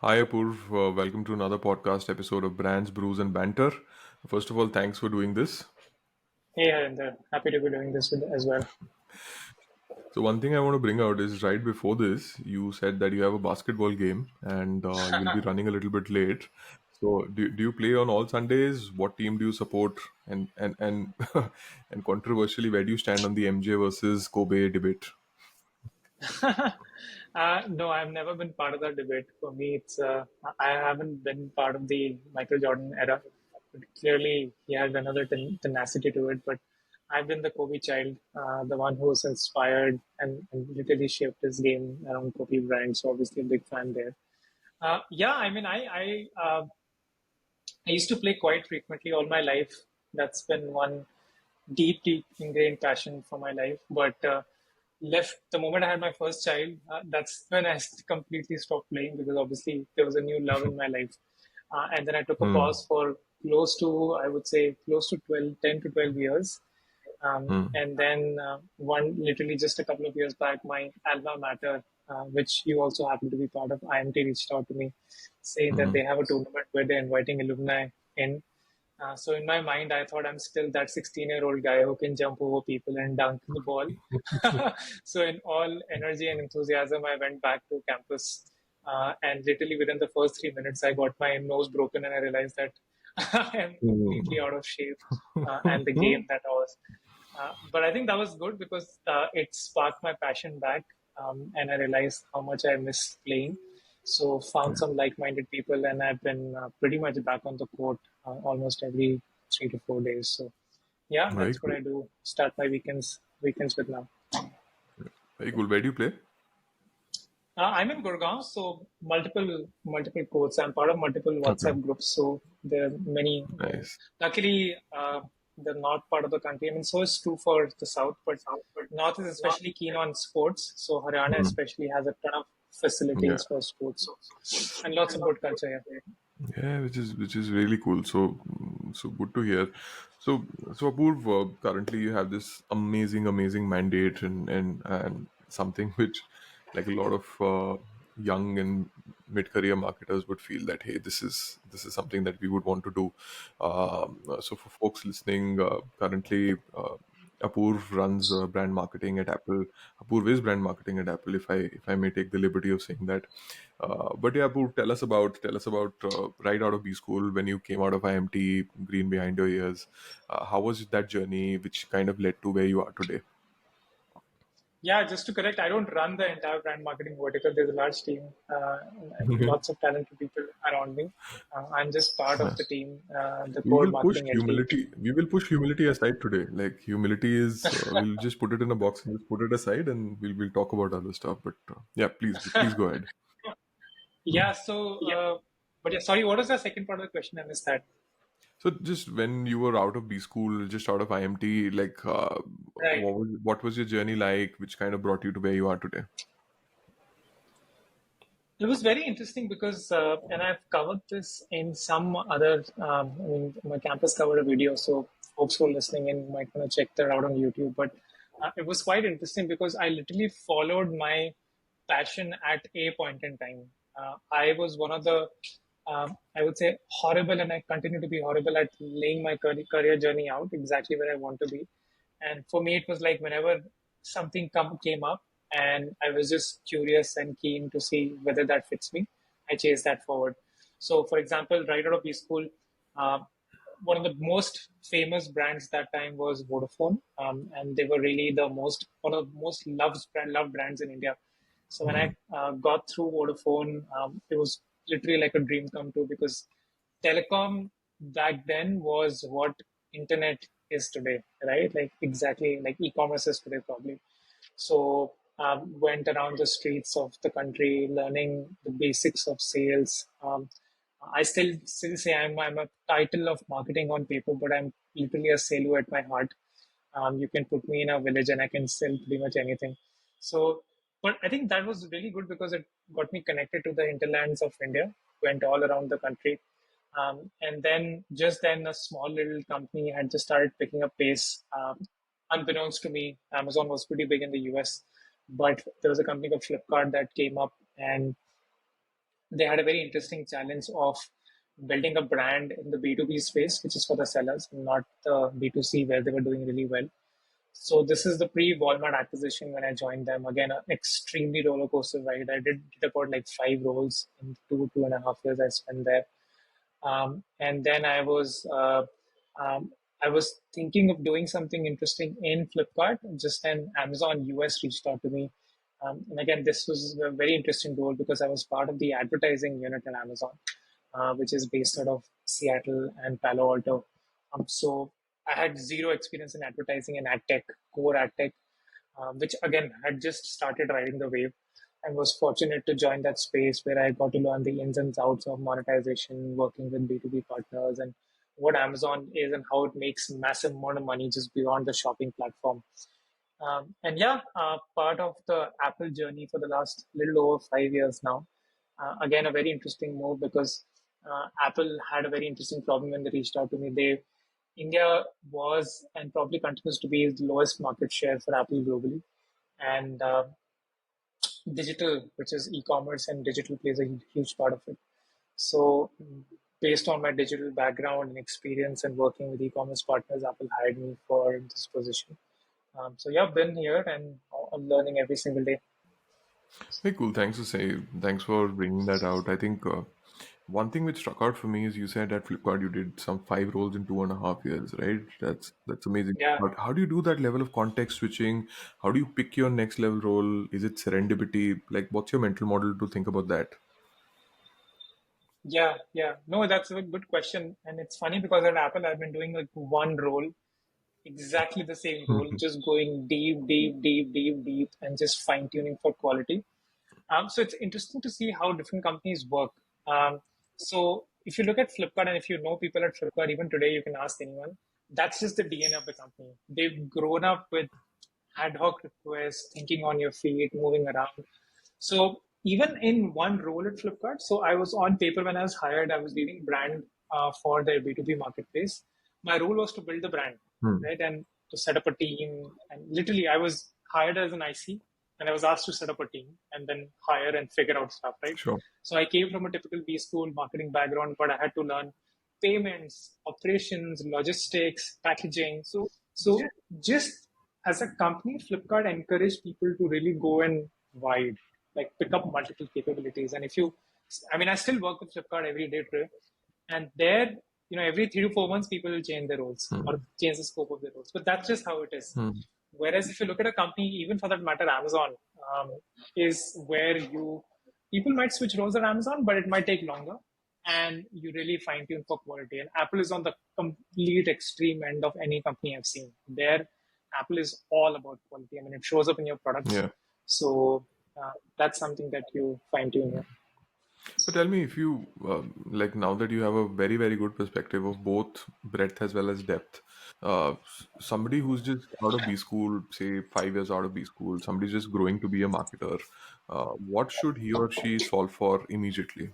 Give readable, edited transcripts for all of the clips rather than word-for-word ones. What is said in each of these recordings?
Hi, Apoorv. Welcome to another podcast episode of Brands, Brews, and Banter. First of all, thanks for doing this. Hey, Harinder. Happy to be doing this with as well. So, one thing I want to bring out is right before this, you said that you have a basketball game and you'll be running a little bit late. So, do you play on all Sundays? What team do you support? And and controversially, where do you stand on the MJ versus Kobe debate? No, I've never been part of that debate. For me, it's I haven't been part of the Michael Jordan era. But clearly, he had another tenacity to it. But I've been the Kobe child, the one who's inspired and literally shaped his game around Kobe Bryant. So obviously, a big fan there. Yeah, I mean, I used to play quite frequently all my life. That's been one deep ingrained passion for my life. But left the moment I had my first child, that's when I completely stopped playing because obviously there was a new love in my life. And then I took a Hmm. pause for close to, I would say, close to 12, 10 to 12 years. Hmm. And then literally just a couple of years back, my alma mater, which you also happen to be part of, IMT reached out to me saying that Hmm. they have a tournament where they're inviting alumni in. So in my mind, I thought I'm still that 16-year-old guy who can jump over people and dunk the ball. So in all energy and enthusiasm, I went back to campus. And literally within the first 3 minutes, I got my nose broken and I realized that I am completely Hmm. out of shape and the game that I was. But I think that was good because it sparked my passion back, and I realized how much I miss playing. So found some like-minded people, and I've been pretty much back on the court almost every 3 to 4 days. So yeah, Very that's what cool. I do. Start my weekends with now. Very cool. Where do you play? I'm in Gurgaon, so multiple courts. I'm part of multiple Okay. WhatsApp groups, so there are many. Nice. Luckily, the north part of the country. I mean, so is true for the south, but north is especially keen on sports. So Haryana Hmm. especially has a ton of Yeah. facilities for sports and lots of good culture here. Yeah, which is really cool. So good to hear. So Apoorv, currently you have this amazing mandate and something which, like a lot of young and mid-career marketers would feel that, hey, this is something that we would want to do. So for folks listening, currently. Apoorv runs brand marketing at Apple. Apoorv is brand marketing at Apple, if I may take the liberty of saying that. But yeah, Apoorv, tell us about right out of B school when you came out of IMT, green behind your ears. How was that journey, which kind of led to where you are today? Yeah, just to correct, I don't run the entire brand marketing vertical. There's a large team and lots of talented people around me. I'm just part of the team, the We core will push marketing LT. humility. We will push humility aside today. Like humility is, we'll just put it in a box and just put it aside, and we'll talk about other stuff. But yeah, please go ahead. Yeah, but yeah, sorry, what was the second part of the question? I missed that. So just when you were out of B school, just out of IMT, like Right. what was your journey like, which kind of brought you to where you are today? It was very interesting because, and I've covered this in some other, I mean, my campus covered a video, so folks who are listening in might want to check that out on YouTube. But it was quite interesting because I literally followed my passion at a point in time. I was one of the, I would say, horrible, and I continue to be horrible at laying my career journey out exactly where I want to be. And for me, it was like whenever something came up, and I was just curious and keen to see whether that fits me, I chased that forward. So, for example, right out of B school, uh, one of the most famous brands that time was Vodafone, and they were really the most one of the most loved brands in India. So when I got through Vodafone, it was literally like a dream come true because telecom back then was what internet is today, right? Like exactly like e-commerce is today probably. So went around the streets of the country, learning the basics of sales. I still say I'm a title of marketing on paper, but I'm literally a sailor at my heart. You can put me in a village and I can sell pretty much anything. So, but I think that was really good because it got me connected to the hinterlands of India, went all around the country. And then, just then, a small little company had just started picking up pace. Unbeknownst to me, Amazon was pretty big in the US, but there was a company called Flipkart that came up and they had a very interesting challenge of building a brand in the B2B space, which is for the sellers, not the B2C where they were doing really well. So this is the pre-Walmart acquisition when I joined them. Again, an extremely roller coaster ride. I did about like 5 roles in 2.5 years I spent there. And then I was thinking of doing something interesting in Flipkart. Just then, Amazon US reached out to me, and again, this was a very interesting role because I was part of the advertising unit at Amazon, which is based out of Seattle and Palo Alto. So I had zero experience in advertising and ad tech, core ad tech, which again had just started riding the wave, and was fortunate to join that space where I got to learn the ins and outs of monetization, working with B2B partners, and what Amazon is and how it makes massive amount of money just beyond the shopping platform. And yeah, part of the Apple journey for the last little over 5 years now. Again, a very interesting move because Apple had a very interesting problem when they reached out to me. India was and probably continues to be the lowest market share for Apple globally, and digital, which is e-commerce and digital, plays a huge part of it. So, based on my digital background and experience and working with e-commerce partners, Apple hired me for this position. So yeah, I've been here and I'm learning every single day. Hey, cool. Thanks for bringing that out. I think one thing which struck out for me is you said at Flipkart you did some 5 roles in 2.5 years, right? That's amazing. Yeah, But how do you do that level of context switching? How do you pick your next level role? Is it serendipity? Like, what's your mental model to think about that? yeah. No, that's a good question, and it's funny because at Apple I've been doing like one role, exactly the same role, just going deep, and just fine tuning for quality. So it's interesting to see how different companies work. So if you look at Flipkart and if you know people at Flipkart, even today, you can ask anyone. That's just the DNA of the company. They've grown up with ad hoc requests, thinking on your feet, moving around. So even in one role at Flipkart, so I was on paper when I was hired, I was leading brand for their B2B marketplace. My role was to build the brand, Hmm. right? And to set up a team. And literally, I was hired as an IC and I was asked to set up a team and then hire and figure out stuff, right? Sure. So I came from a typical B school marketing background, but I had to learn payments, operations, logistics, packaging. So just as a company, Flipkart encouraged people to really go in wide, like pick up multiple capabilities. And if you, I mean, I still work with Flipkart every day, Trey, and there, every 3 to 4 months, people will change their roles or Hmm. change the scope of their roles. But that's just how it is. Hmm. Whereas if you look at a company, even for that matter, Amazon is where people might switch roles at Amazon, but it might take longer, and you really fine tune for quality. And Apple is on the complete extreme end of any company I've seen. There, Apple is all about quality. I mean, it shows up in your products. Yeah. So that's something that you fine tune here. But tell me if you like now that you have a very very good perspective of both breadth as well as depth. Somebody who's just out of B school, say 5 years out of B school, somebody's just growing to be a marketer. What should he or she solve for immediately?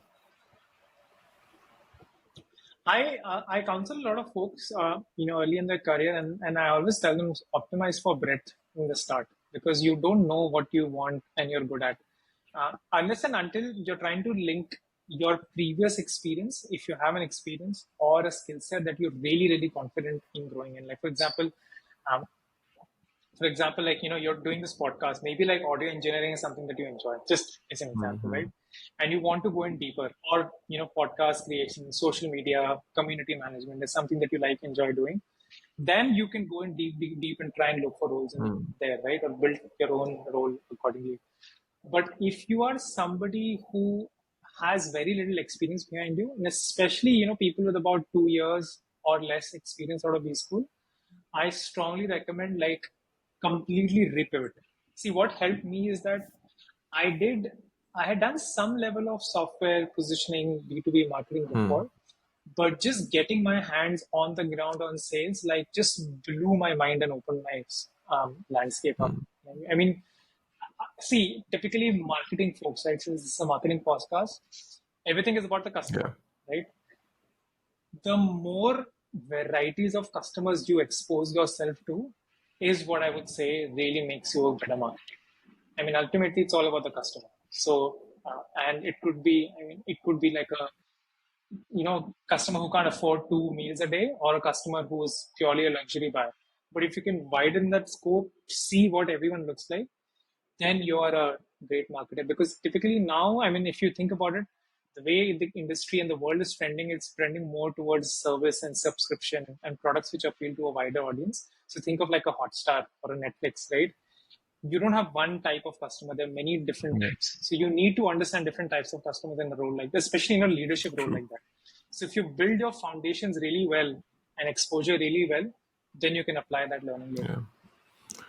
I counsel a lot of folks, early in their career, and I always tell them optimize for breadth in the start because you don't know what you want and you're good at, unless and until you're trying to link your previous experience, if you have an experience or a skill set that you're really confident in growing in. Like um, for example, like you're doing this podcast, maybe like audio engineering is something that you enjoy, just as an example, Hmm. right? And you want to go in deeper, or podcast creation, social media, community management is something that you like, enjoy doing. Then you can go in deep and try and look for roles in Hmm. there, right? Or build your own role accordingly. But if you are somebody who has very little experience behind you, and especially people with about 2 years or less experience out of B school, I strongly recommend like completely repivot. See, what helped me is that I did I had done some level of software positioning B2B marketing Hmm. before, but just getting my hands on the ground on sales like just blew my mind and opened my landscape up. Hmm. I mean, see, typically marketing folks, right? Since this is a marketing podcast, everything is about the customer, Yeah. right? The more varieties of customers you expose yourself to is what I would say really makes you a better marketer. I mean, ultimately, it's all about the customer. So And it could be, I mean, it could be like a, customer who can't afford 2 meals a day, or a customer who is purely a luxury buyer. But if you can widen that scope, see what everyone looks like, then you are a great marketer. Because typically now, I mean, if you think about it, the way the industry and the world is trending, it's trending more towards service and subscription and products which appeal to a wider audience. So think of like a Hotstar or a Netflix, right? You don't have one type of customer. There are many different Yeah. types. So you need to understand different types of customers in a role like this, especially in a leadership role True. like that. So if you build your foundations really well and exposure really well, then you can apply that learning later. Yeah.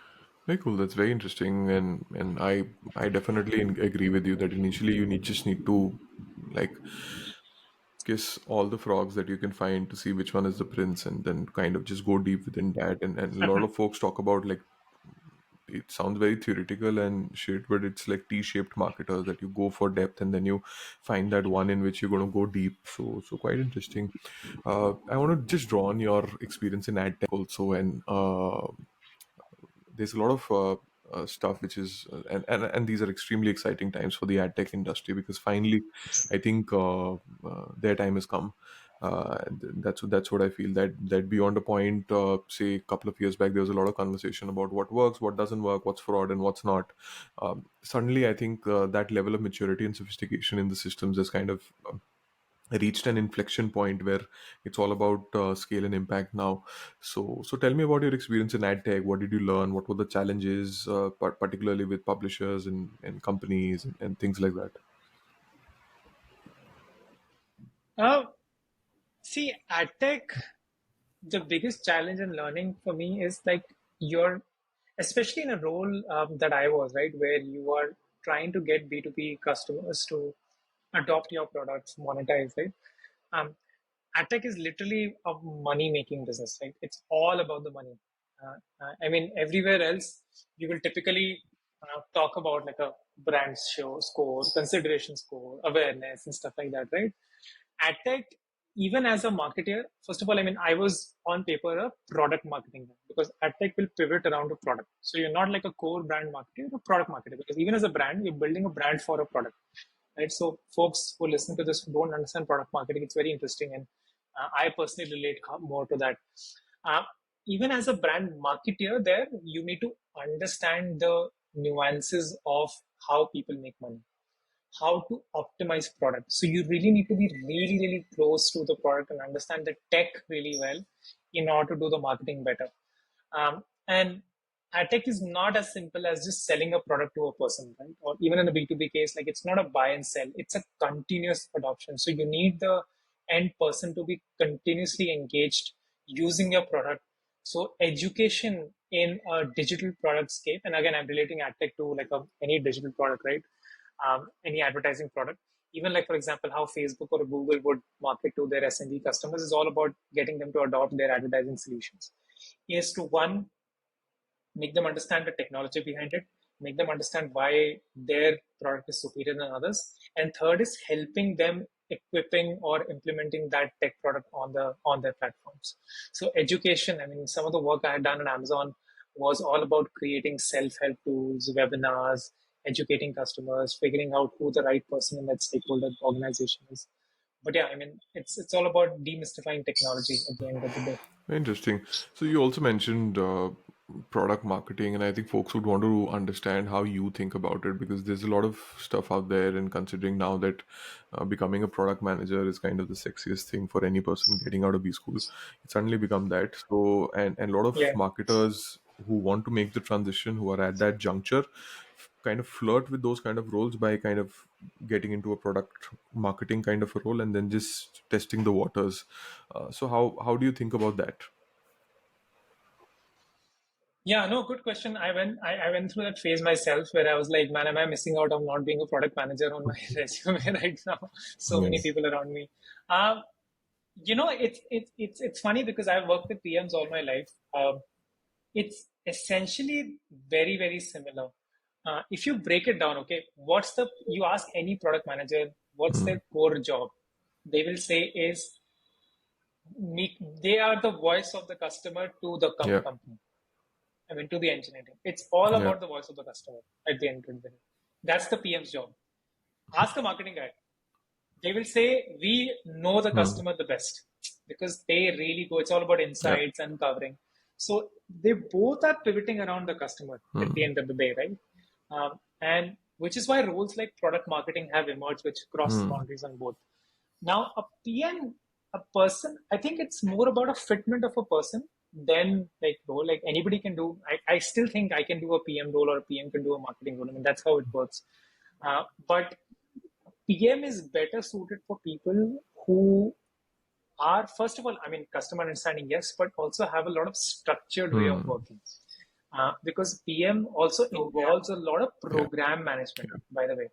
Very cool. That's very interesting, and I definitely agree with you that initially you need just need to like kiss all the frogs that you can find to see which one is the prince, and then kind of just go deep within that. And a lot of folks talk about like it sounds very theoretical and shit, but it's like T-shaped marketers that you go for depth and then you find that one in which you're going to go deep. So quite interesting. I want to just draw on your experience in ad tech also, and there's a lot of stuff which is and these are extremely exciting times for the ad tech industry because finally I think their time has come. And that's what I feel, that beyond a point, say a couple of years back there was a lot of conversation about what works, what doesn't work, what's fraud and what's not. Suddenly I think that level of maturity and sophistication in the systems has kind of reached an inflection point where it's all about scale and impact now. So tell me about your experience in ad tech. What did you learn? What were the challenges, particularly with publishers and companies and things like that? Uh, See, ad tech, the biggest challenge in learning for me is like you're, especially in a role that I was, right, where you are trying to get B2B customers to adopt your products, monetize, right? Um, ad tech is literally a money making business, right? It's all about the money. I mean, everywhere else, you will typically talk about like a brand show score, consideration score, awareness, and stuff like that, right? Ad tech, even as a marketer, first of all, I mean, I was on paper a product marketing guy because ad tech will pivot around a product. So you're not like a core brand marketer, you're a product marketer because even as a brand, you're building a brand for a product, right? So folks who listen to this who don't understand product marketing, it's very interesting, and I personally relate more to that. Uh, Even as a brand marketer, there you need to understand the nuances of how people make money, how to optimize product. So you really need to be really, really close to the product and understand the tech really well in order to do the marketing better. And ad tech is not as simple as just selling a product to a person, right? Or even in a B2B case, like it's not a buy and sell, it's a continuous adoption. So you need the end person to be continuously engaged using your product. So education in a digital product scape, and again, I'm relating ad tech to like any digital product, right? Any advertising product. Even like, for example, how Facebook or Google would market to their SMB customers is all about getting them to adopt their advertising solutions. Is to one, make them understand the technology behind it, make them understand why their product is superior than others, and third is helping them equipping or implementing that tech product on their platforms. So education, I mean, some of the work I had done on Amazon was all about creating self-help tools, webinars, educating customers, figuring out who the right person in that stakeholder organization is. But yeah, I mean, it's all about demystifying technology at the end of the day. Interesting. So you also mentioned product marketing, and I think folks would want to understand how you think about it because there's a lot of stuff out there. And considering now that becoming a product manager is kind of the sexiest thing for any person getting out of B school, it's suddenly become that. So, and a lot of Yeah. marketers who want to make the transition, who are at that juncture, kind of flirt with those kind of roles by kind of getting into a product marketing kind of a role and then just testing the waters. So how do you think about that? Yeah, no, good question. I went through that phase myself where I was like, man, am I missing out on not being a product manager on my resume right now? So Yeah. many people around me. Um, it's funny because I've worked with PMs all my life. It's essentially very, very similar. If you break it down, okay, you ask any product manager, what's Mhm. their core job? They will say is they are the voice of the customer to the Yeah. company. I mean, to the engineering. It's all Yeah. about the voice of the customer at the end of the day. That's the PM's job. Ask a marketing guy. They will say we know the Hmm. customer the best because they really go. It's all about Yeah. insights and covering. So they both are pivoting around the customer at the Hmm. end of the day, right? And which is why roles like product marketing have emerged, which cross Hmm. boundaries on both. Now, a PM, a person, I think it's more about a fitment of a person than like role. Like anybody can do. I still think I can do a PM role or a PM can do a marketing role. I mean, that's how it works. But PM is better suited for people who are, first of all, I mean, customer understanding, yes, but also have a lot of structured way of Hmm. working. Because PM also involves a lot of Yeah. program management, Yeah. by the way,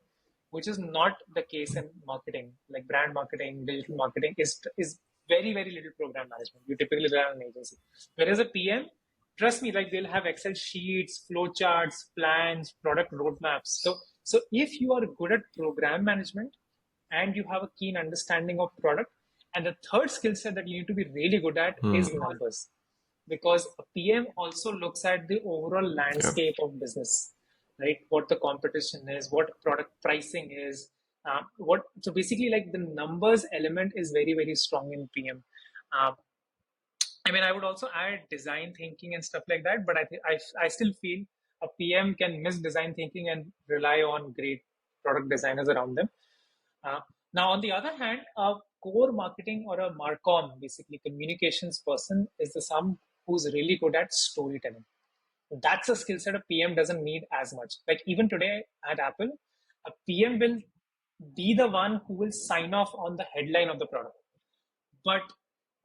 which is not the case in marketing. Like brand marketing, digital marketing is very very little program management. You typically rely on an agency, whereas a PM, trust me, like they'll have Excel sheets, flow charts, plans, product roadmaps. So if you are good at program management and you have a keen understanding of product, and the third skill set that you need to be really good at Hmm. is numbers, because a PM also looks at the overall Yeah. landscape of business, right? What the competition is, what product pricing is, what. So basically, like the numbers element is very very strong in PM. Uh, I mean, I would also add design thinking and stuff like that, but I still feel a PM can miss design thinking and rely on great product designers around them. Uh, Now, on the other hand, a core marketing or a marcom, basically communications person, is the some who's really good at storytelling. That's a skill set a PM doesn't need as much. Like even today at Apple, a PM will be the one who will sign off on the headline of the product. But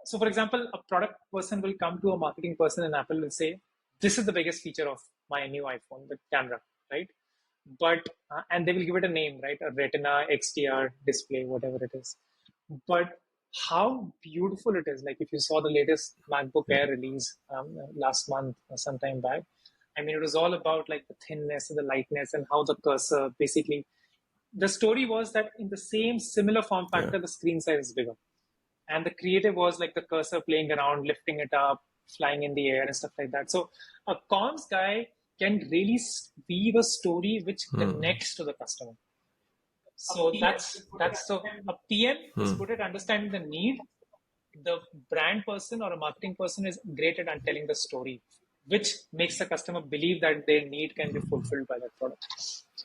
so, for example, a product person will come to a marketing person in Apple and say, "This is the biggest feature of my new iPhone, the camera, right?" But and they will give it a name, right? A Retina XDR display, whatever it is. But how beautiful it is! Like if you saw the latest MacBook Yeah. Air release last month or sometime back, I mean, it was all about like the thinness and the lightness and how the cursor basically. The story was that in the same similar form Yeah. factor, the screen size is bigger, and the creative was like the cursor playing around, lifting it up, flying in the air and stuff like that. So a comms guy can really weave a story which Hmm. connects to the customer. So that's so a PM is Hmm. good at understanding the need. The brand person or a marketing person is great at telling the story, which makes the customer believe that their need can be fulfilled by that product.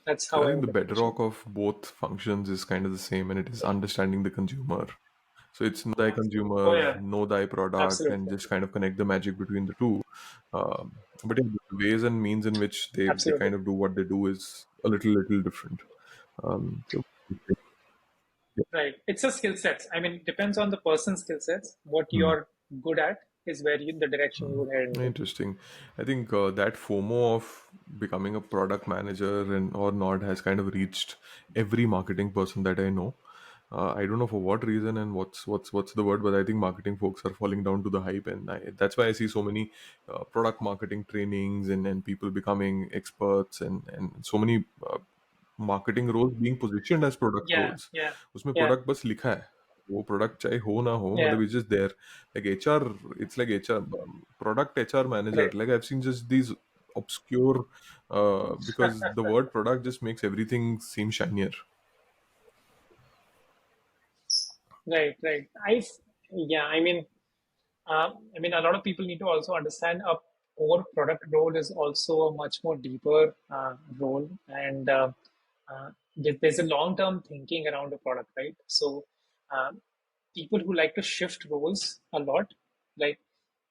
That's So how I I think would the differentiate. bedrock of both functions is kind of the same, and it is understanding the consumer. So it's know thy Oh consumer, yeah, know thy product, and absolutely, just kind of connect the magic between the two. But yeah, the ways and means in which they absolutely. kind of do what they do is a little different. So yeah. Right. It's a skill set. I mean, it depends on the person's skill sets. What Hmm. you're good at is where the direction you would head into. Interesting. I think that FOMO of becoming a product manager and or not has kind of reached every marketing person that I know. I don't know for what reason and what's the word, but I think marketing folks are falling down to the hype, and that's why I see so many product marketing trainings and people becoming experts and so many marketing roles being positioned as product Yeah, roles yeah, उसमें yeah, product बस लिखा है वो product चाहे हो ना हो yeah. मतलब it's just there like HR it's like HR product HR manager Right, like I've seen just these obscure because the word product just makes everything seem shinier. right, right. Yeah. I mean, a lot of people need to also understand a core product role is also a much more deeper role, and there's a long-term thinking around the product, right? So, um, people who like to shift roles a lot, like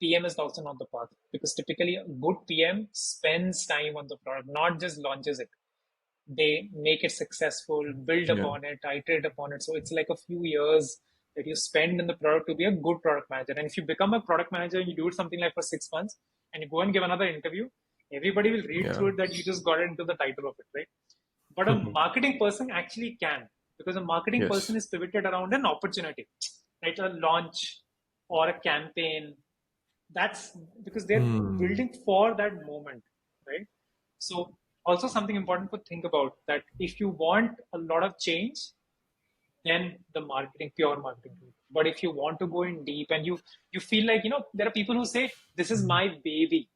PM is also not the path because typically a good PM spends time on the product, not just launches it. They make it successful, build Yeah. upon it, iterate upon it. So it's like a few years that you spend in the product to be a good product manager. And if you become a product manager and you do it something like for 6 months and you go and give another interview, everybody will read Yeah. through it that you just got into the title of it, right? But a marketing person actually can, because a marketing person Yes. is pivoted around an opportunity, right? A launch or a campaign. That's because they're Hmm. building for that moment, right? So also something important to think about that if you want a lot of change, then the marketing, pure marketing. But if you want to go in deep and you feel like, there are people who say this is my baby.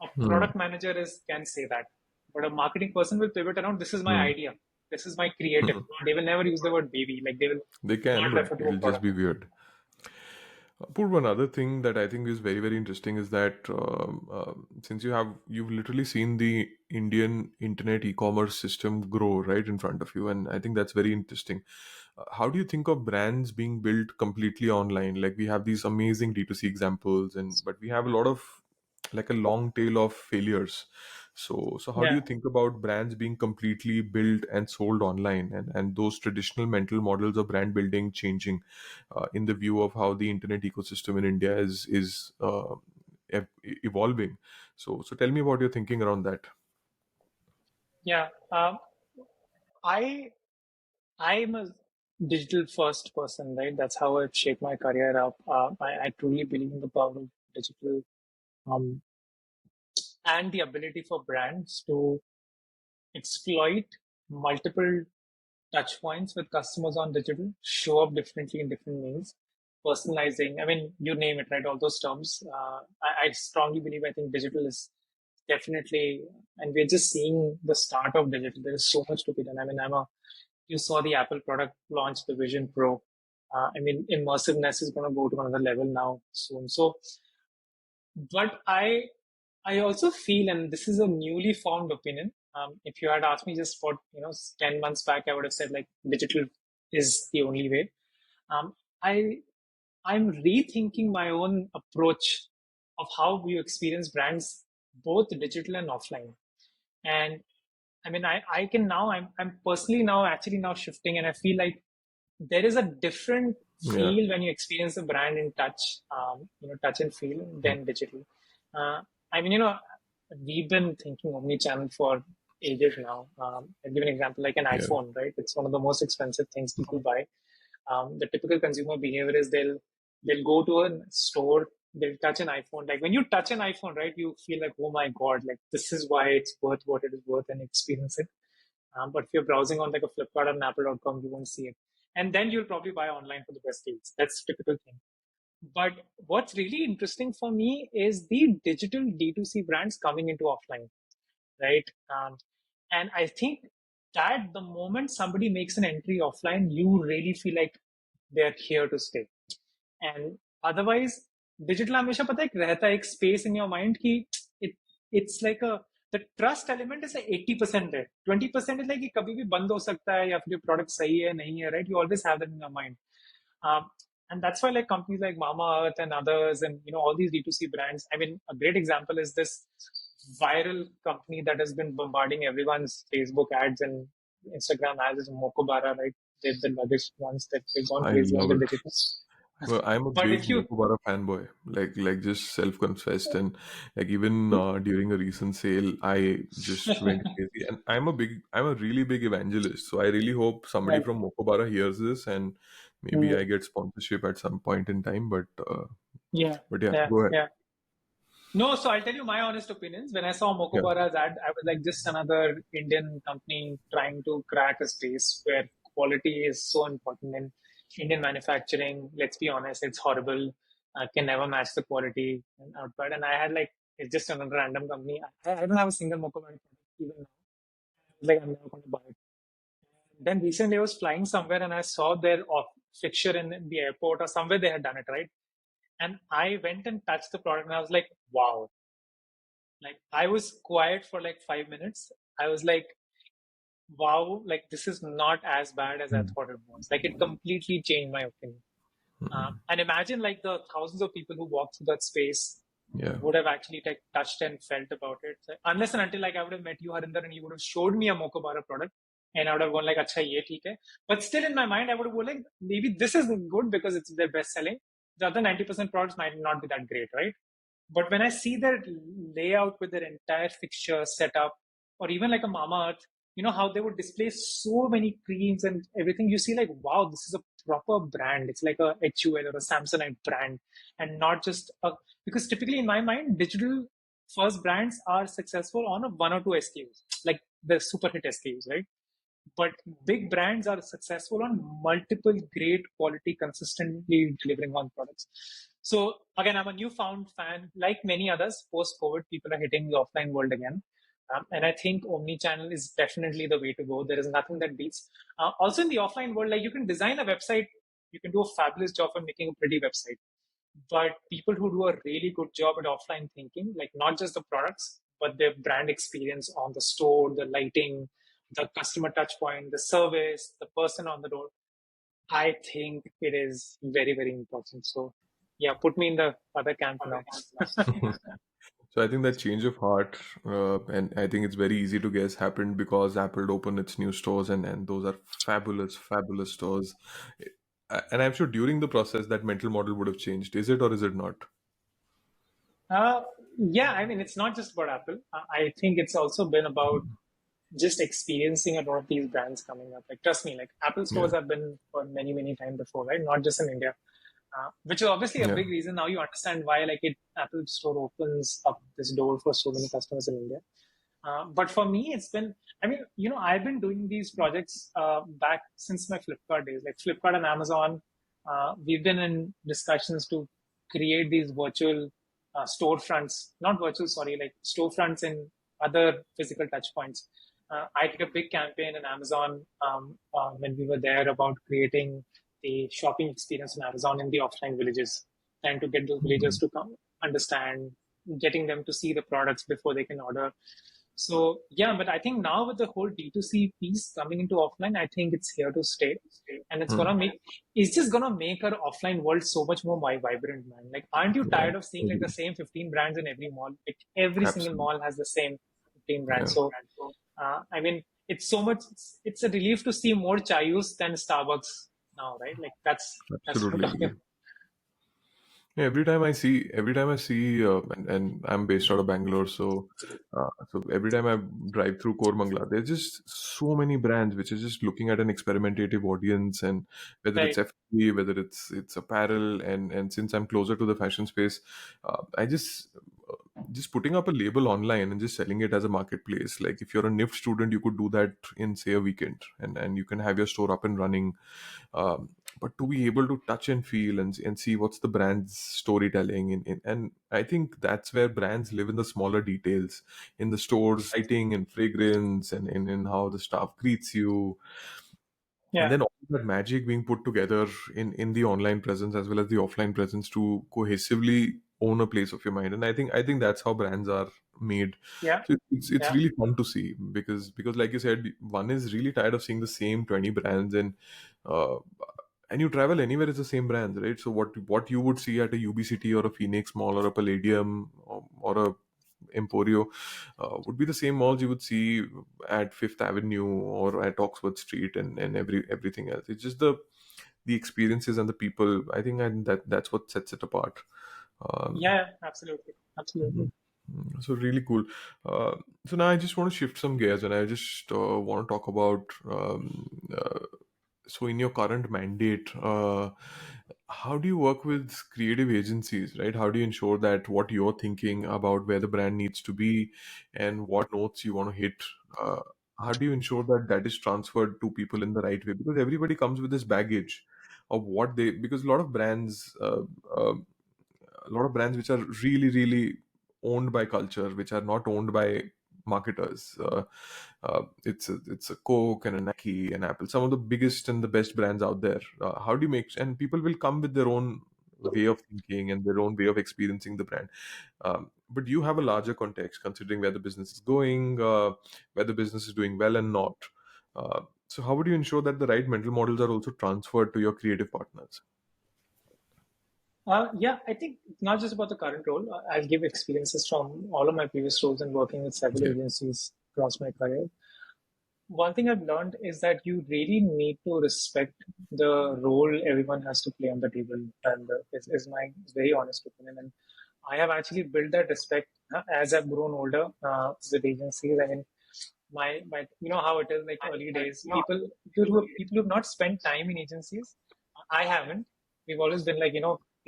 A Hmm. product manager is can say that, but a marketing person will pivot around this is my Hmm. idea. this is my creative. They will never use the word baby. Like they will They can, not but refer to a it'll just product. be weird. Put one other thing that I think is very very interesting is that since you've literally seen the Indian internet e-commerce system grow right in front of you, and I think that's very interesting. How do you think of brands being built completely online? Like we have these amazing D2C examples, and but we have a lot of like a long tail of failures. So how do you Yeah, think about brands being completely built and sold online, and those traditional mental models of brand building changing in the view of how the internet ecosystem in India is evolving? So tell me about your thinking around that. yeah. I I'm a digital first person, right? That's how I've shaped my career up. I truly believe in the power of digital, um, and the ability for brands to exploit multiple touch points with customers on digital, show up differently in different ways, personalizing. I mean, you name it, right? All those terms. I strongly believe. I think digital is definitely, and we're just seeing the start of digital. There is so much to be done. I mean, you saw the Apple product launch, the Vision Pro. I mean, immersiveness is going to go to another level now soon. So, but I also feel, and this is a newly formed opinion. If you had asked me just for 10 months back, I would have said like digital is the only way. Um, I I'm rethinking my own approach of how we experience brands, both digital and offline. And I mean, I can now, I'm personally now actually now shifting, and I feel like there is a different Yeah. feel when you experience a brand in touch, touch and feel Mm. than digital. Uh, I mean, we've been thinking omni-channel for ages now. I'll give an example like an Yeah. iPhone, right? It's one of the most expensive things people buy. The typical consumer behavior is they'll go to a store, they'll touch an iPhone. Like when you touch an iPhone, right, you feel like, oh my god, like this is why it's worth what it is worth, and experience it. But if you're browsing on like a Flipkart or an Apple.com, you won't see it. And then you'll probably buy online for the best deals. That's a typical thing. But what's really interesting for me is the digital D2C brands coming into offline, right? And I think that the moment somebody makes an entry offline, you really feel like they're here to stay. And otherwise digital हमेशा पता है एक रहता है एक space in your mind कि it it's like a the trust element is 80% है 20% is like कि कभी भी बंद हो सकता है या फिर product सही है नहीं है, right? You always have that in your mind. And that's why like companies like Mama Earth and others, and all these D2C brands. I mean, a great example is this viral company that has been bombarding everyone's Facebook ads and Instagram ads is Mokobara, right? They're the luggage ones that they've gone I crazy on love the it. digital. Well, I'm a But big if you, Mokobara fanboy, like just self-confessed, and like even during a recent sale, I just went crazy. And I'm a really big evangelist, so I really hope somebody right, from Mokobara hears this, and maybe I mm, get sponsorship at some point in time. yeah, But yeah, yeah, go ahead. yeah. No, so I'll tell you my honest opinions. When I saw Yeah, Mokobara's ad, I was like, just another Indian company trying to crack a space where quality is so important in Indian manufacturing. Let's be honest, it's horrible. Can never match the quality and output. And I had like, it's just another random company. I don't have a single Mokobara product even now. I was like, I'm never going to buy it. Then recently I was flying somewhere and I saw their fixture in the airport or somewhere they had done it, right? And I went and touched the product and I was like, wow. Like I was quiet for like 5 minutes. I was like, wow, like this is not as bad as I mm, thought it was. Like it completely changed my opinion. mm, And imagine like the thousands of people who walked through that space yeah, would have actually like touched and felt about it. So, unless and until like I would have met you, Harinder, and you would have showed me a Mokobara product, and I would have gone like, "Acha, ye theek hai." But still in my mind, I would have gone like, maybe this is good because it's their best selling. The other 90% products might not be that great, right? But when I see their layout with their entire fixture setup, or even like a Mama Earth, you know how they would display so many creams and everything. You see, like, wow, this is a proper brand. It's like a HUL or a Samsonite brand, and not just a. Because typically, in my mind, digital first brands are successful on a one or two SKUs, like the super hit SKUs, right? But big brands are successful on multiple great quality consistently delivering on products. So again, I'm a newfound fan. Like many others, post COVID, people are hitting the offline world again. And I think omni-channel is definitely the way to go. There is nothing that beats. Also in the offline world, like you can design a website, you can do a fabulous job of making a pretty website. But people who do a really good job at offline thinking, like not just the products, but their brand experience on the store, the lighting, the customer touch point, the service, the person on the door, I think it is very, very important. So yeah, put me in the other camp now. So I think that change of heart, and I think it's very easy to guess, happened because Apple opened its new stores, and those are fabulous, fabulous stores. And I'm sure during the process that mental model would have changed. Is it or is it not? Uh, yeah, I mean, it's not just about Apple. I think it's also been about just experiencing a lot of these brands coming up. Like, trust me, like Apple Yeah, stores have been for many, many times before, right? Not just in India, which is obviously a yeah. big reason. Now you understand why, like, Apple store opens up this door for so many customers in India. But for me, it's been, I mean, I've been doing these projects back since my Flipkart days, like Flipkart and Amazon. We've been in discussions to create these virtual storefronts, not virtual, sorry, like storefronts in other physical touch points. I did a big campaign in Amazon when we were there about creating a shopping experience in Amazon in the offline villages, trying to get those villagers Mhm. to come understand, getting them to see the products before they can order. So yeah, but I think now with the whole D2C piece coming into offline, I think it's here to stay. And Hmm. it's just gonna make our offline world so much more vibrant, man. Like, aren't you Yeah, tired of seeing like the agree. same 15 brands in every mall? Like every single Absolutely. mall has the same 15 brands. Yeah, So, I mean, it's so much, it's a relief to see more Chayus than Starbucks now, right? Like that's what I'm absolutely talking agree. about. Yeah, every time I see, and I'm based out of Bangalore, so every time I drive through Kormangla, there's just so many brands which are just looking at an experimentative audience, and whether it's Right. FP, whether it's apparel, and since I'm closer to the fashion space, I just putting up a label online and just selling it as a marketplace. Like if you're a NIFT student, you could do that in say a weekend, and you can have your store up and running, but to be able to touch and feel and see what's the brand's storytelling and I think that's where brands live, in the smaller details, in the store's lighting and fragrance, and in how the staff greets you, and Yeah. then all that magic being put together in the online presence as well as the offline presence to cohesively own a place of your mind. And I think that's how brands are made. Yeah. So it's Yeah. really fun to see, because like you said, one is really tired of seeing the same 20 brands, uh, and you travel anywhere, it's the same brands, right? So what you would see at a UB City or a Phoenix Mall or a Palladium, or a Emporio, would be the same malls you would see at Fifth Avenue or at Oxford Street, and everything else. It's just the experiences and the people. I think, and that's what sets it apart. Um, Yeah. Absolutely. Absolutely. mhm. So really cool. Uh, so now I just want to shift some gears, and I just want to talk about. So in your current mandate, how do you work with creative agencies, right? How do you ensure that what you're thinking about where the brand needs to be and what notes you want to hit, uh, how do you ensure that that is transferred to people in the right way? Because everybody comes with this baggage of what they, because a lot of brands which are really, really owned by culture, which are not owned by marketers. It's a Coke and a Nike and Apple, some of the biggest and the best brands out there. How do you make, and people will come with their own way of thinking and their own way of experiencing the brand. But you have a larger context, considering where the business is going, where the business is doing well and not. So how would you ensure that the right mental models are also transferred to your creative partners? Yeah, I think it's not just about the current role. I'll give experiences from all of my previous roles and working with several Yeah. agencies across my career. One thing I've learned is that you really need to respect the role everyone has to play on the table, and is my very honest opinion. And I have actually built that respect as I've grown older with agencies. I mean, my how it is, like early days, people who've not spent time in agencies. I haven't. We've always been like,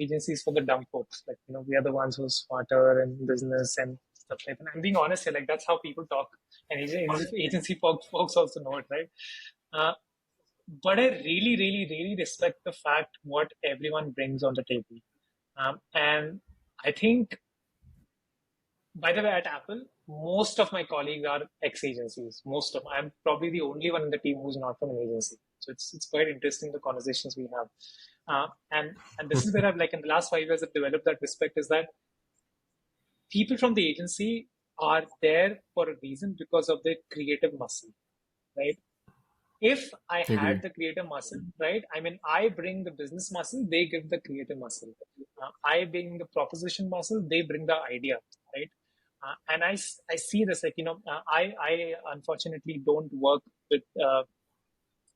agencies for the dumb folks. Like, we are the ones who are smarter in business and stuff like that. And I'm being honest here, like that's how people talk, and agency folks also know it, right? uh, but I really, really, really respect the fact what everyone brings on the table. And I think By the way, at Apple, most of my colleagues are ex-agencies. Most of them. I'm probably the only one in the team who's not from an agency. So it's quite interesting the conversations we have. And this is where I've like in the last 5 years I've developed that respect is that people from the agency are there for a reason because of their creative muscle, right? If I Agree. had the creative muscle, right? I mean, I bring the business muscle, they give the creative muscle. I bring the proposition muscle, they bring the idea, right? And I see this like, I unfortunately don't work with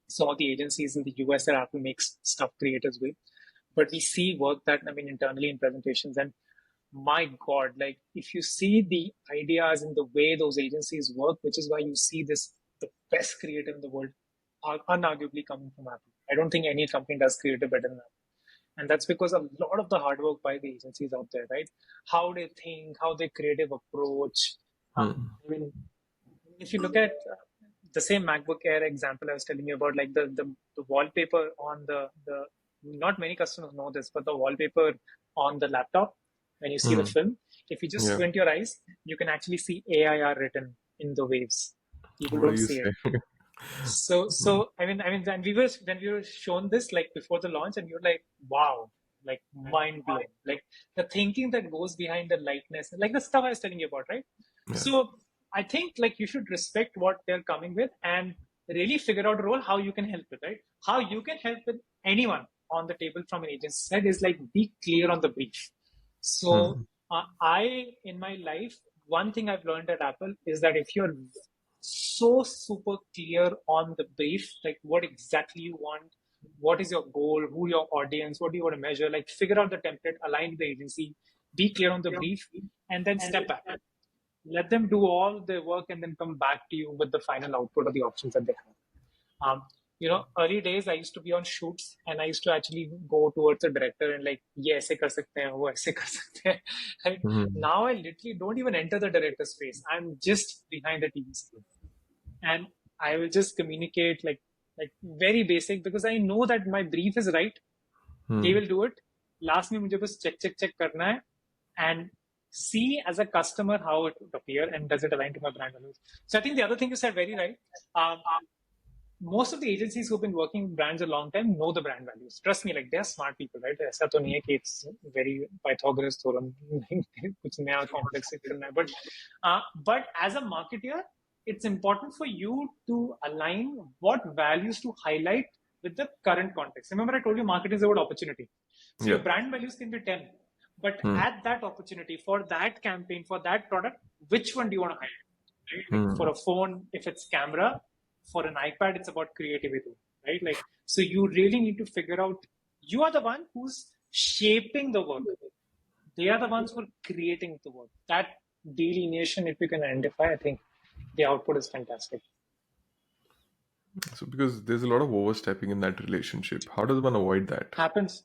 some of the agencies in the US that Apple makes stuff creators with, but we see work that, I mean, internally in presentations. And my God, like if you see the ideas and the way those agencies work, which is why you see the best creative in the world are unarguably coming from Apple. I don't think any company does creative better than Apple. And that's because a lot of the hard work by the agencies out there, right? How they think, how they creative approach. Hmm. I mean, if you look at the same MacBook Air example I was telling you about, like the wallpaper on the not many customers know this, but the wallpaper on the laptop when you see the Hmm. film, if you just Yeah. squint your eyes, you can actually see AIR written in the waves. People What do don't you see say? it. So I mean, when we were shown this like before the launch, and you're like, wow, like mind blown, like the thinking that goes behind the lightness, like the stuff I was telling you about, right? Yeah. So I think like you should respect what they're coming with and really figure out a role how you can help it, right? How you can help with anyone on the table from an agency side is like be clear on the brief. So Hmm. in my life, one thing I've learned at Apple is that if you're so super clear on the brief, like what exactly you want, what is your goal, who your audience, what do you want to measure, like figure out the template, align with the agency, be clear on the brief, and then step back. Let them do all their work and then come back to you with the final output of the options that they have. Early days I used to be on shoots and I used to actually go towards the director and like, ये ऐसे कर सकते हैं, वो ऐसे कर सकते हैं. Right? Hmm. Now I literally don't even enter the director's space. I'm just behind the TV screen and I will just communicate like very basic because I know that my brief is right. They Hmm. will do it. Last में मुझे बस check करना है and see as a customer how it would appear and does it align to my brand values. So I think the other thing you said very right. Most of the agencies who've been working with brands a long time know the brand values. Trust me, like they're smart people, right? ऐसा तो नहीं है कि it's very Pythagoras theorem, कुछ नया complex करना है. But as a marketer, it's important for you to align what values to highlight with the current context. Remember, I told you marketing is about opportunity. So your Yeah. brand values can be 10, but Hmm. at that opportunity for that campaign, for that product, which one do you want to highlight? Right? Like for Hmm. a phone, if it's camera, for an iPad, it's about creativity, right? Like, so you really need to figure out, you are the one who's shaping the work. They are the ones who are creating the work. That delineation, if you can identify, I think the output is fantastic. So because there's a lot of overstepping in that relationship, how does one avoid that? Happens.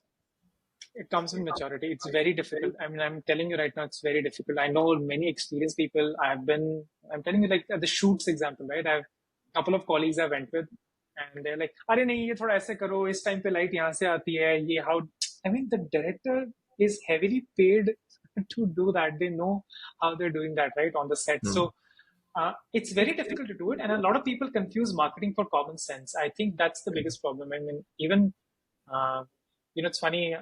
It comes with maturity. It's very difficult. I mean, I'm telling you right now, it's very difficult. I know many experienced people. I'm telling you like the shoots example, right? I've a couple of colleagues I went with and they're like, अरे नहीं ये थोड़ा ऐसे करो इस time पे light यहाँ से आती है ये how I mean the director is heavily paid to do that. They know how they're doing that, right, on the set. Hmm. So it's very difficult to do it, and a lot of people confuse marketing for common sense. I think that's the biggest problem. I mean, even uh, it's funny.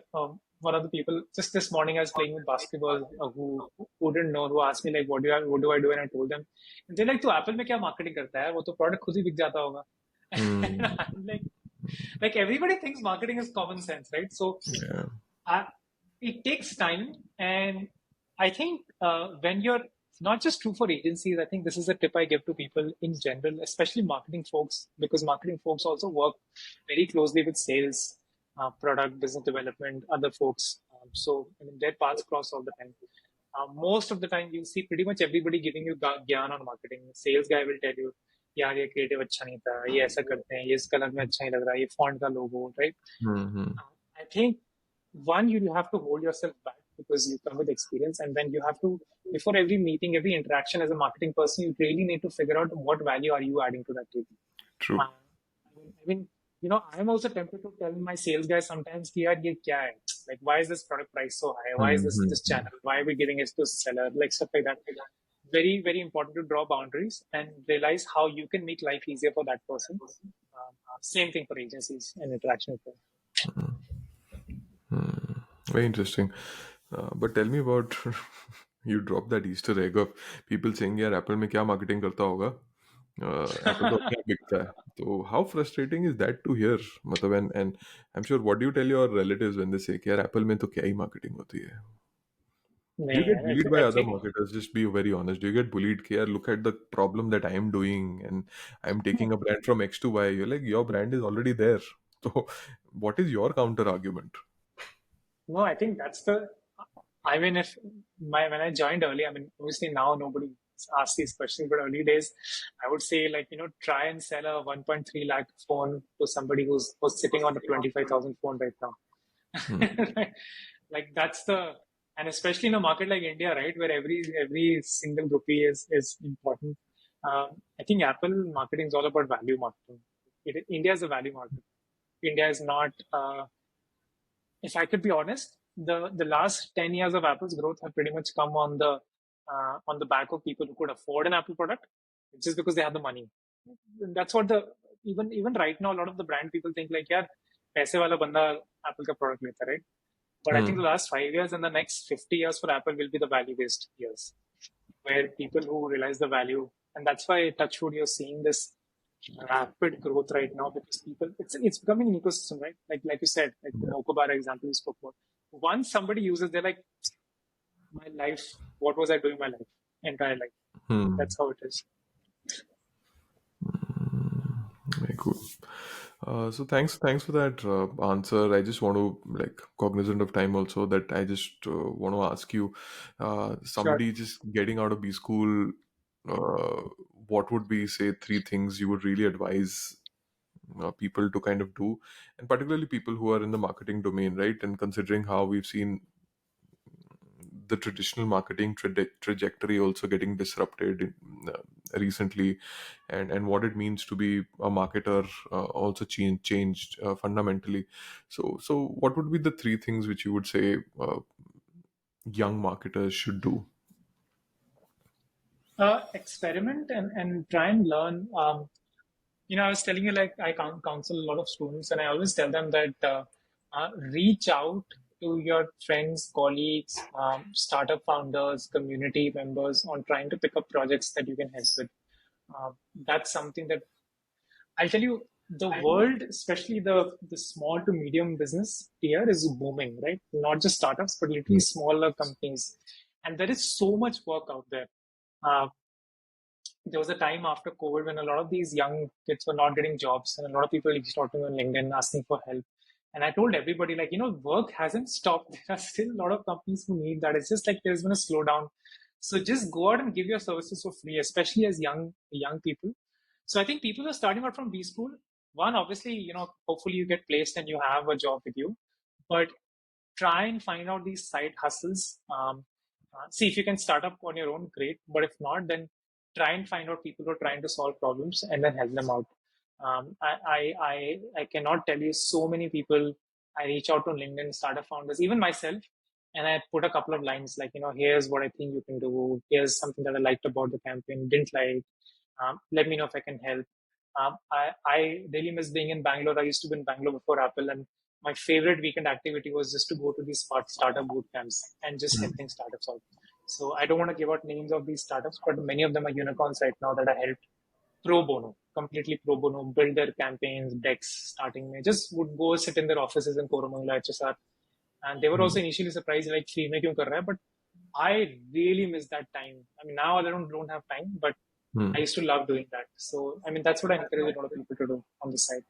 One of the people just this morning I was playing with basketball who didn't know who asked me like what do I do and I told them and they're like तो Apple में क्या marketing करता है वो तो product खुद ही बिक जाता होगा and Hmm. I'm like everybody thinks marketing is common sense, right? So Yeah. uh, it takes time, and I think when you're not just true for agencies, I think this is a tip I give to people in general, especially marketing folks, because marketing folks also work very closely with sales, product, business development, other folks. So I mean, their paths cross all the time. Most of the time, you see pretty much everybody giving you gyan on marketing. Sales guy will tell you, यार ये creative अच्छा नहीं था, ये ऐसा करते हैं, ये इस कलर में अच्छा नहीं लग रहा, ये font का logo, right? Hmm. I think one, you have to hold yourself back because you come with experience, and then you have to, before every meeting, every interaction as a marketing person, you really need to figure out what value are you adding to that table. True. Uh, I mean, I'm also tempted to tell my sales guy sometimes, कि यार ये क्या है? Like, why is this product price so high? Why is this Mm-hmm. channel? Why are we giving it to seller? Like stuff like that. Very, very important to draw boundaries and realize how you can make life easier for that person. Same thing for agencies and interaction with them. Very interesting. But tell me about you dropped that Easter egg of people saying यार Apple में क्या marketing करता होगा Apple तो अपने आप बिकता है तो how frustrating is that to hear मतलब and I am sure what do you tell your relatives when they say कि यार एप्पल में तो क्या ही मार्केटिंग होती है do you नहीं get यार, bullied by I other think marketers just be very honest do you get bullied कि यार look at the problem that I am doing and I am taking a brand from X to Y you're like your brand is already there so what is your counter argument no, I think that's the. I mean, if my when I joined early, I mean, obviously now nobody asks these questions, but early days, I would say like try and sell a 1.3 lakh phone to somebody who's sitting on a 25,000 phone right now. Hmm. Like that's the, and especially in a market like India, right, where every single rupee is important. I think Apple marketing is all about value marketing. India is a value market. India is not. If I could be honest, the last 10 years of Apple's growth have pretty much come on the back of people who could afford an Apple product, just because they have the money. That's what the even right now, a lot of the brand people think like, yeah, paise wala banda Apple ka product leta, right? But I think the Hmm. last 5 years and the next 50 years for Apple will be the value based years, where people who realize the value, and that's why Touchwood you're seeing this rapid growth right now because people it's becoming an ecosystem, right? Like you said, like the Moco Bar example you spoke about. Once somebody uses, they're like, my life, what was I doing my life, entire life? Hmm. That's how it is. Very cool. So thanks for that answer. I just want to like cognizant of time also that I just want to ask you, Sure. somebody just getting out of B school, uh, what would be say three things you would really advise people to kind of do, and particularly people who are in the marketing domain, right? And considering how we've seen the traditional marketing trajectory also getting disrupted recently and what it means to be a marketer also changed fundamentally so what would be the three things which you would say young marketers should do. Experiment and try and learn. I was telling you, like, I counsel a lot of students, and I always tell them that reach out to your friends, colleagues, startup founders, community members on trying to pick up projects that you can help with. That's something that I'll tell you. The world, especially the small to medium business here, is booming, right? Not just startups, but literally smaller companies, and there is so much work out there. Uh, there was a time after COVID when a lot of these young kids were not getting jobs, and a lot of people reached out to me on LinkedIn asking for help. And I told everybody, like, work hasn't stopped. There are still a lot of companies who need that. It's just like there's been a slowdown. So just go out and give your services for free, especially as young people. So I think people are starting out from B school. One, obviously, hopefully you get placed and you have a job with you. But try and find out these side hustles. See if you can start up on your own, great. But if not, then try and find out people who are trying to solve problems and then help them out. I cannot tell you so many people. I reach out to LinkedIn startup founders, even myself, and I put a couple of lines like, here's what I think you can do. Here's something that I liked about the campaign, didn't like. Let me know if I can help. I really miss being in Bangalore. I used to be in Bangalore before Apple, and my favorite weekend activity was just to go to these startup boot camps and just helping startups out. So I don't want to give out names of these startups, but many of them are unicorns right now that I helped pro bono, completely pro bono, build their campaigns, decks starting. May just would go sit in their offices in Koramangala, HSR, and they were also initially surprised like free mein kyun kar raha hai? But I really miss that time. I mean, now I don't have time, but I Hmm. used to love doing that. So, I mean, that's what I encourage a lot of people to do on the side.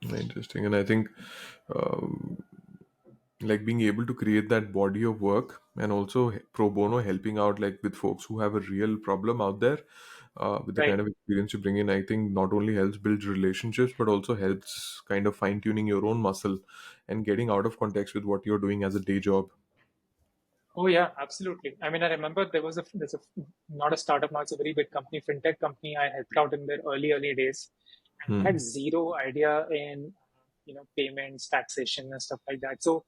Interesting and I think um, like being able to create that body of work and also pro bono helping out like with folks who have a real problem out there with the Right. kind of experience you bring in I think not only helps build relationships but also helps kind of fine tuning your own muscle and getting out of context with what you're doing as a day job. Oh yeah, absolutely. I mean, I remember there's a not a startup now, it's a very big company, fintech company. I helped out in their early days, and I had Hmm. zero idea in payments, taxation, and stuff like that. So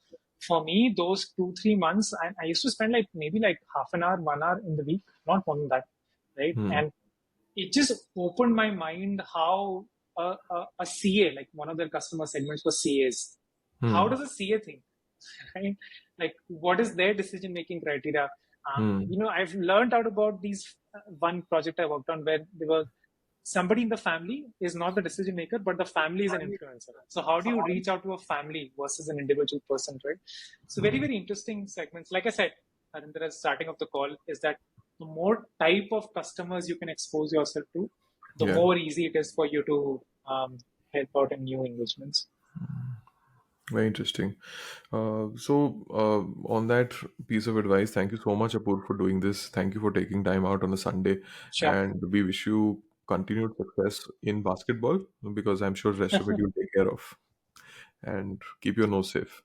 for me, those 2 3 months, I used to spend like maybe like half an hour, 1 hour in the week, not more than that, right? Hmm. And it just opened my mind how a CA, like one of their customer segments was CAs. How Hmm. does a CA think? Right? Like, what is their decision making criteria? Hmm. I've learned out about these one project I worked on where there were somebody in the family is not the decision maker, but the family is an influencer. So how do you reach out to a family versus an individual person, right? So very, Hmm. very interesting segments. Like I said, Harinder, starting of the call, is that the more type of customers you can expose yourself to, the Yeah. more easy it is for you to help out in new engagements. Very interesting. On that piece of advice, thank you so much, Apoorv, for doing this. Thank you for taking time out on a Sunday, Sure. and we wish you continued success in basketball because I'm sure the rest of it you'll take care of. And keep your nose safe.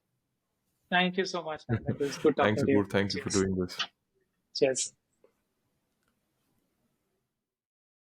Thank you so much, man. It was good Thanks, talking to you. Apoorv. Thank you for Cheers. doing this. Cheers.